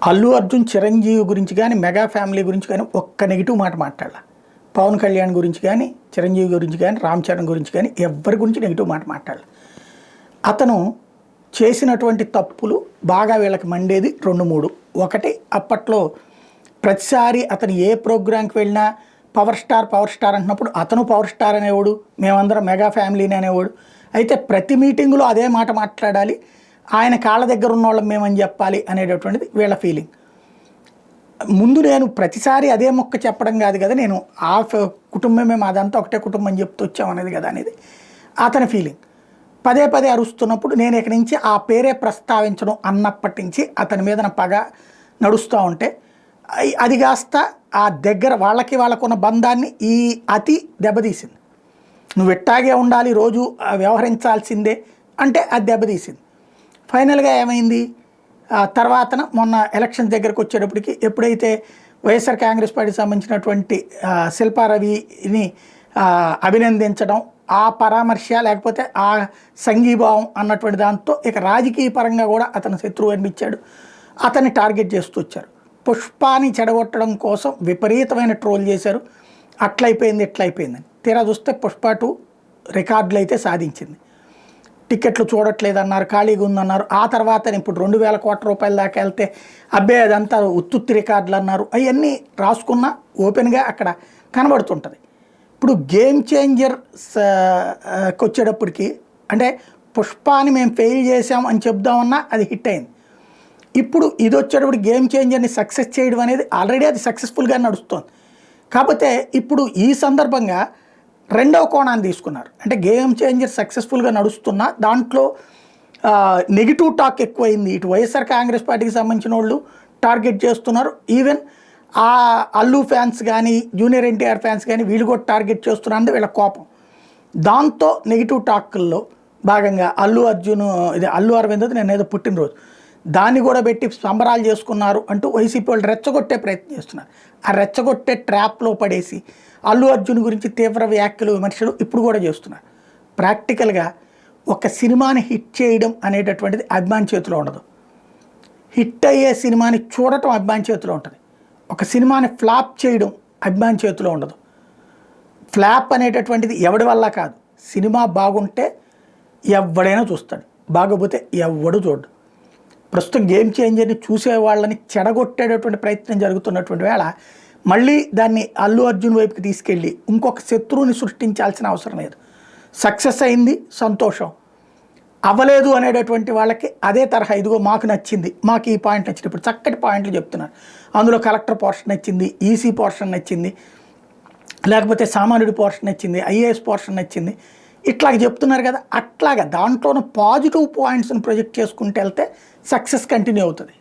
అల్లు అర్జున్ చిరంజీవి గురించి కానీ mega family గురించి కానీ ఒక్క నెగిటివ్ మాట మాట్లాడాల. పవన్ కళ్యాణ్ గురించి కానీ చిరంజీవి గురించి కానీ రామ్ చరణ్ గురించి కానీ ఎవరి గురించి నెగిటివ్ మాట మాట్లాడాలి. అతను చేసినటువంటి తప్పులు బాగా వీళ్ళకి మండేది 2-3. ఒకటి, అప్పట్లో ప్రతిసారి అతను ఏ ప్రోగ్రాంకి వెళ్ళినా పవర్ స్టార్ అంటున్నప్పుడు అతను పవర్ స్టార్ అనేవాడు, మేమందరం మెగా ఫ్యామిలీని అనేవాడు. అయితే ప్రతి మీటింగులో అదే మాట మాట్లాడాలి, ఆయన కాళ్ళ దగ్గర ఉన్న వాళ్ళం మేమని చెప్పాలి అనేటటువంటిది వీళ్ళ ఫీలింగ్. ముందు నేను ప్రతిసారి అదే మొక్క చెప్పడం కాదు కదా, నేను ఆ కుటుంబమే మాదంతా ఒకటే కుటుంబం చెప్తూ వచ్చామనేది కదా అనేది అతని ఫీలింగ్. పదే పదే అరుస్తున్నప్పుడు నేను ఇక్కడి నుంచి ఆ పేరే ప్రస్తావించడం అన్నప్పటి నుంచి అతని మీద పగ నడుస్తూ ఉంటే అది కాస్త ఆ దగ్గర వాళ్ళకున్న బంధాన్ని ఈ అతి దెబ్బతీసింది. నువ్వు ఎట్టాగే ఉండాలి, రోజు వ్యవహరించాల్సిందే అంటే అది దెబ్బతీసింది. ఫైనల్గా ఏమైంది, తర్వాత మొన్న ఎలక్షన్స్ దగ్గరకు వచ్చేటప్పటికి ఎప్పుడైతే వైఎస్ఆర్ కాంగ్రెస్ పార్టీకి సంబంధించినటువంటి శిల్పారవిని అభినందించడం, ఆ పరామర్శ లేకపోతే ఆ సంఘీభావం అన్నటువంటి దాంతో ఇక రాజకీయ పరంగా కూడా అతను శత్రువు అనిపించాడు. అతన్ని టార్గెట్ చేస్తూ వచ్చారు. పుష్పాని చెడగొట్టడం కోసం విపరీతమైన ట్రోల్ చేశారు. అట్లయిపోయింది ఇట్లయిపోయిందని. తీరా చూస్తే పుష్ప 2 రికార్డులు అయితే సాధించింది. టికెట్లు చూడట్లేదన్నారు, ఖాళీగా ఉందన్నారు. ఆ తర్వాత ఇప్పుడు 2,000 కోట్ల రూపాయల దాకా వెళ్తే అబ్బే అదంతా ఉత్తుత్తి రికార్డులు అన్నారు. అవన్నీ రాసుకున్న ఓపెన్గా అక్కడ కనబడుతుంటుంది. ఇప్పుడు గేమ్ చేంజర్కి వచ్చేటప్పటికి అంటే పుష్పాని మేము ఫెయిల్ చేసాం అని చెప్దామన్నా అది హిట్ అయింది. ఇప్పుడు ఇది వచ్చేటప్పుడు గేమ్ చేంజర్ని సక్సెస్ చేయడం అనేది ఆల్రెడీ అది సక్సెస్ఫుల్గా నడుస్తుంది. కాకపోతే ఇప్పుడు ఈ సందర్భంగా రెండవ కోణాన్ని తీసుకున్నారు. అంటే గేమ్ చేంజర్ సక్సెస్ఫుల్గా నడుస్తున్న దాంట్లో నెగిటివ్ టాక్ ఎక్కువైంది. ఇటు వైఎస్ఆర్ కాంగ్రెస్ పార్టీకి సంబంధించిన వాళ్ళు టార్గెట్ చేస్తున్నారు. ఈవెన్ ఆ అల్లు ఫ్యాన్స్ కానీ జూనియర్ ఎన్టీఆర్ ఫ్యాన్స్ కానీ వీళ్ళు కూడా టార్గెట్ చేస్తున్నారు అంటే వీళ్ళ కోపం. దాంతో నెగిటివ్ టాక్ల్లో భాగంగా అల్లు అరవింద్ నేను ఏదో పుట్టినరోజు దాన్ని కూడా పెట్టి సంబరాలు చేసుకున్నారు అంటూ వైసీపీ వాళ్ళు రెచ్చగొట్టే ప్రయత్నం చేస్తున్నారు. ఆ రెచ్చగొట్టే ట్రాప్లో పడేసి అల్లు అర్జున్ గురించి తీవ్ర వ్యాఖ్యలు విమర్శలు ఇప్పుడు కూడా చేస్తున్నారు. ప్రాక్టికల్గా ఒక సినిమాని హిట్ చేయడం అనేటటువంటిది అభిమాని చేతిలో ఉండదు. హిట్ అయ్యే సినిమాని చూడటం అభిమాని చేతిలో ఉంటుంది. ఒక సినిమాని ఫ్లాప్ చేయడం అభిమాని చేతిలో ఉండదు. ఫ్లాప్ అనేటటువంటిది ఎవడి వల్ల కాదు. సినిమా బాగుంటే ఎవడైనా చూస్తాడు, బాగోపోతే ఎవడు చూడు. ప్రస్తుతం గేమ్ చేంజర్ని చూసే వాళ్ళని చెడగొట్టేటటువంటి ప్రయత్నం జరుగుతున్నటువంటి వేళ మళ్ళీ దాన్ని అల్లు అర్జున్ వైపుకి తీసుకెళ్ళి ఇంకొక శత్రువుని సృష్టించాల్సిన అవసరం లేదు. సక్సెస్ అయింది, సంతోషం. అవ్వలేదు అనేటటువంటి వాళ్ళకి అదే తరహా ఇదిగో మాకు నచ్చింది, మాకు ఈ పాయింట్ నచ్చింది. ఇప్పుడు చక్కటి పాయింట్లు చెప్తున్నారు. అందులో కలెక్టర్ పోర్షన్ నచ్చింది, ఈసీ పోర్షన్ నచ్చింది, లేకపోతే సామాన్యుడి పోర్షన్ నచ్చింది, ఐఏఎస్ పోర్షన్ నచ్చింది, ఇట్లాగ చెప్తున్నారు కదా. అట్లాగా దాంట్లోనూ పాజిటివ్ పాయింట్స్ని ప్రొజెక్ట్ చేసుకుంటూ వెళ్తే సక్సెస్ కంటిన్యూ అవుతుంది.